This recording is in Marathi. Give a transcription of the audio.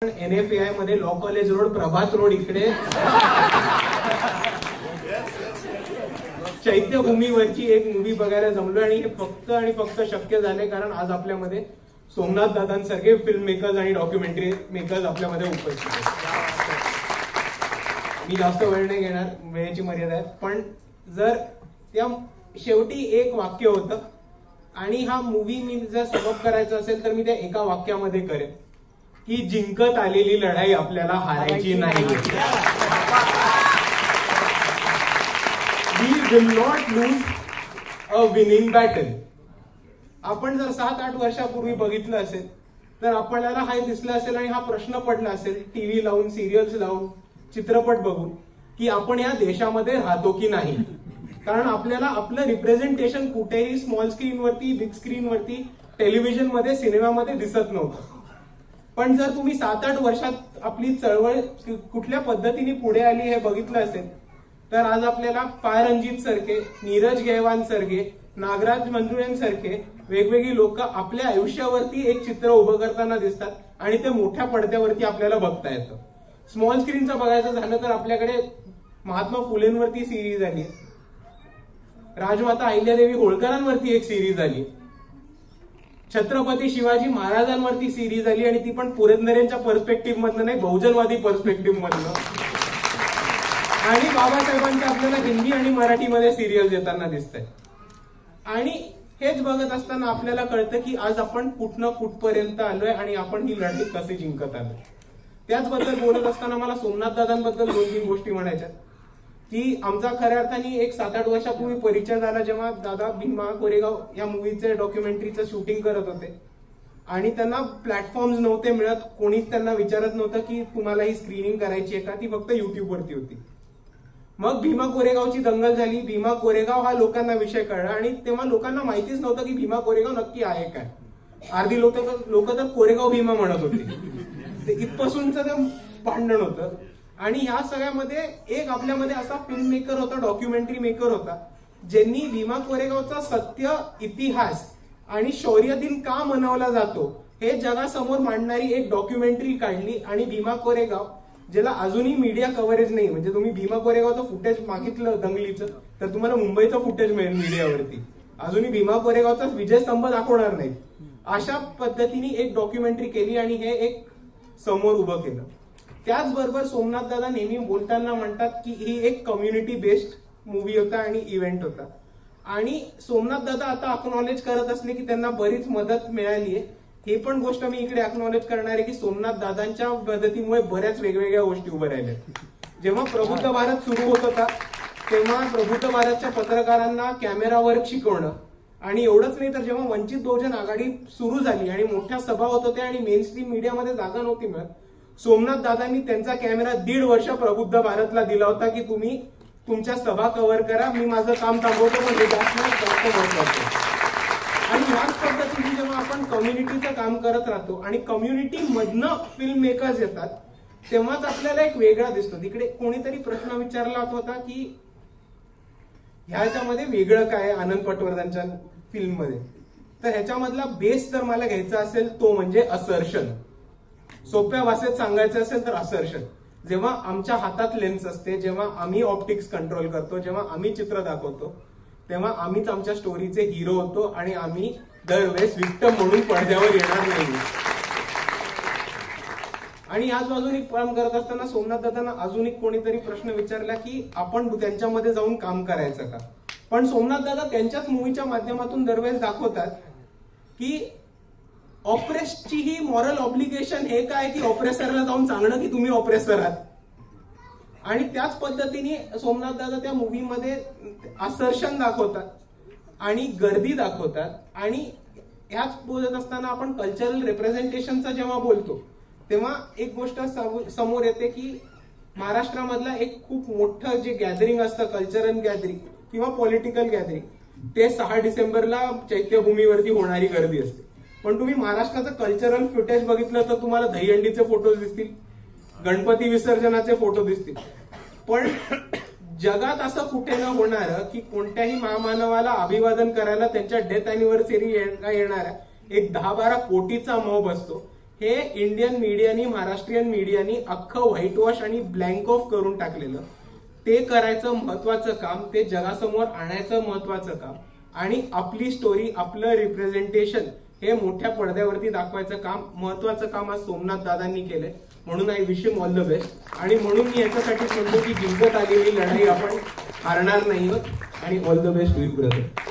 NFAI मध्ये लॉ कॉलेज रोड, प्रभात रोड इकडे चैत्यभूमीवरची एक मूवी बघायला जमलो आणि हे फक्त आणि फक्त शक्य झाले कारण आज आपल्यामध्ये सोमनाथ दादांसारखे फिल्म मेकर्स आणि डॉक्युमेंटरी मेकर्स आपल्यामध्ये उपस्थित आहेत. मी जास्त वेळ नाही घेणार, वेळेची मर्यादा आहे. पण जर त्या शेवटी एक वाक्य होतं आणि हा मूवी मी जर समअप करायचा असेल तर मी त्या एका वाक्यामध्ये करेन की जिंकत आलेली लढाई आपल्याला हारायची नाही. We will not lose a winning battle. आपण जर 7-8 वर्षापूर्वी बघितलं असेल तर आपल्याला हा दिसलं असेल आणि हा प्रश्न पडला असेल टीव्ही लावून, सिरियल्स लावून, चित्रपट बघून की आपण या देशामध्ये राहतो की नाही. कारण आपल्याला आपलं रिप्रेझेंटेशन कुठेही स्मॉल स्क्रीनवरती, बिग स्क्रीनवरती, टेलिव्हिजनमध्ये, सिनेमामध्ये दिसत नव्हतं. पण जर तुम्ही 7-8 वर्षात आपली चळवळ कुठल्या पद्धतीने पुढे आली हे बघितलं असेल तर आज आपल्याला पाय रणजित सारखे, नीरज गैवान सारखे, नागराज मंजुळें सारखे वेगवेगळी लोक आपल्या आयुष्यावरती एक चित्र उभं करताना दिसतात आणि ते मोठ्या पडद्यावरती आपल्याला बघता येतं. स्मॉल स्क्रीनचं बघायचं झालं तर आपल्याकडे महात्मा फुलेंवरती सिरीज आली, राजमाता अहिल्यादेवी होळकरांवरती एक सिरीज आली, छत्रपती शिवाजी महाराजांवरती सिरीज आली आणि ती पण पुरंदरेंच्या पर्स्पेक्टिव्ह मधनं नाही, बहुजनवादी पर्स्पेक्टिव्ह मधनं. आणि बाबासाहेबांच्या आपल्याला हिंदी आणि मराठीमध्ये सिरियल येताना दिसत आहे. आणि हेच बघत असताना आपल्याला कळतं की आज आपण कुठनं कुठपर्यंत आलोय आणि आपण ही लढाई कशी जिंकत आलोय. त्याचबद्दल बोलत असताना मला सोमनाथ दादांबद्दल 2-3 गोष्टी म्हणायच्या की आमचा खऱ्या अर्थाने एक 7-8 वर्षापूर्वी परिचय झाला जेव्हा दादा भीमा कोरेगाव या मूवीचे डॉक्युमेंटरीचं शूटिंग करत होते आणि त्यांना प्लॅटफॉर्म्स नव्हते मिळत. कोणीच त्यांना विचारत नव्हतं की तुम्हाला ही स्क्रीनिंग करायची आहे का, ती फक्त युट्यूबवरती होती. मग भीमा कोरेगावची दंगल झाली, भीमा कोरेगाव हा लोकांना विषय कळला आणि तेव्हा लोकांना माहितीच नव्हतं की भीमा कोरेगाव नक्की आहे काय. अर्धी लोक तर कोरेगाव भीमा म्हणत होते. इथपासूनच ते भांडण होतं. आणि ह्या सगळ्यामध्ये एक आपल्यामध्ये असा फिल्म मेकर होता, डॉक्युमेंटरी मेकर होता, ज्यांनी भीमा कोरेगावचा सत्य, इतिहास आणि शौर्य दिन का मनवला जातो हे जगासमोर मांडणारी एक डॉक्युमेंटरी काढली. आणि भीमा कोरेगाव ज्याला अजूनही मीडिया कव्हरेज नाही, म्हणजे तुम्ही भीमा कोरेगावचं फुटेज मागितलं दंगलीचं तर तुम्हाला मुंबईचं फुटेज मिळेल मीडियावरती, अजूनही भीमा कोरेगावचा विजयस्तंभ दाखवणार नाही. अशा पद्धतीने एक डॉक्युमेंटरी केली आणि हे एक समोर उभं केलं. त्याचबरोबर सोमनाथ दादा नेहमी बोलताना म्हणतात की ही एक कम्युनिटी बेस्ड मूवी होता आणि इव्हेंट होता. आणि सोमनाथ दादा आता अक्नॉलेज करत असले की त्यांना बरीच मदत मिळाली आहे. हे पण गोष्ट मी इकडे अक्नॉलेज करणार आहे की सोमनाथ दादांच्या मदतीमुळे बऱ्याच वेगवेगळ्या गोष्टी उभ्या राहिल्या. जेव्हा प्रबुद्ध भारत सुरू होत होता तेव्हा प्रबुद्ध भारतच्या पत्रकारांना कॅमेरा वर्क शिकवणं आणि एवढंच नाही तर जेव्हा वंचित बहुजन आघाडी सुरू झाली आणि मोठ्या सभा होत होत्या आणि मेन स्ट्रीम मीडियामध्ये जागा नव्हती मिळत, सोमनाथ दादांनी त्यांचा कॅमेरा 1.5 वर्ष प्रबुद्ध भारतला दिला होता की तुम्ही तुमच्या सभा कव्हर करा, मी माझं काम थांबवतो पण हे जास्त महत्वाचं. आणि ह्याच पद्धतीने जेव्हा आपण कम्युनिटीचं काम करत राहतो आणि कम्युनिटी मधनं फिल्म मेकर्स येतात तेव्हाच आपल्याला एक वेगळा दिसतो. तिकडे कोणीतरी प्रश्न विचारला होता की ह्याच्यामध्ये वेगळं काय आनंद पटवर्धनच्या फिल्ममध्ये, तर ह्याच्यामधला बेस जर मला घ्यायचा असेल तो म्हणजे असर्शन. सोप्या भाषेत सांगायचं असेल तर असर्शन. जेव्हा आमच्या हातात लेन्स असते, जेव्हा आम्ही ऑप्टिक्स कंट्रोल करतो, जेव्हा आम्ही चित्र दाखवतो तेव्हा आम्हीच आमच्या स्टोरीचे हिरो होतो आणि आम्ही दरवेळेस विक्टिम म्हणून पडद्यावर येणार नाही. आणि याच बाजूने काम करत असताना सोमनाथ दादांना अजून एक कोणीतरी प्रश्न विचारला की आपण त्यांच्यामध्ये जाऊन काम करायचं का. पण सोमनाथ दादा त्यांच्याच मूवीच्या माध्यमातून दरवेळेस दाखवतात की ऑप्रेसची ही मॉरल ऑब्लिगेशन हे काय की ऑप्रेसरला जाऊन सांगणं की तुम्ही ऑप्रेसर आहात. आणि त्याच पद्धतीने सोमनाथ दादा त्या मूवीमध्ये असर्शन दाखवतात आणि गर्दी दाखवतात. आणि ह्याच बोलत असताना आपण कल्चरल रिप्रेझेंटेशनचा जेव्हा बोलतो तेव्हा एक गोष्ट समोर येते की महाराष्ट्रामधला एक खूप मोठं जे गॅदरिंग असतं, कल्चरल गॅदरिंग किंवा पॉलिटिकल गॅदरिंग, ते 6 डिसेंबरला चैत्यभूमीवरती होणारी गर्दी असते. पण तुम्ही महाराष्ट्राचं कल्चरल फुटेज बघितलं तर तुम्हाला दहीहंडीचे फोटोज दिसतील, गणपती विसर्जनाचे फोटो दिसतील. पण जगात असं कुठे न होणार की कोणत्याही महामानवाला अभिवादन करायला त्यांच्या डेथ अॅनिव्हर्सरी येणाऱ्या एक 10-12 कोटीचा मॉब असतो. हे इंडियन मीडियानी, महाराष्ट्रीयन मीडियानी अख्खं व्हाईट वॉश आणि ब्लँक ऑफ करून टाकलेलं. ते करायचं महत्वाचं काम, ते जगासमोर आणायचं महत्वाचं काम, आणि आपली स्टोरी, आपलं रिप्रेझेंटेशन हे मोठ्या पडद्यावरती दाखवायचं काम, महत्वाचं काम आज सोमनाथ दादांनी केलंय. म्हणून I wish him all the best. आणि म्हणून मी याच्यासाठी म्हणतो की जिंकत आलेली लढाई आपण हारणार नाही आहोत. आणि all the best with brother.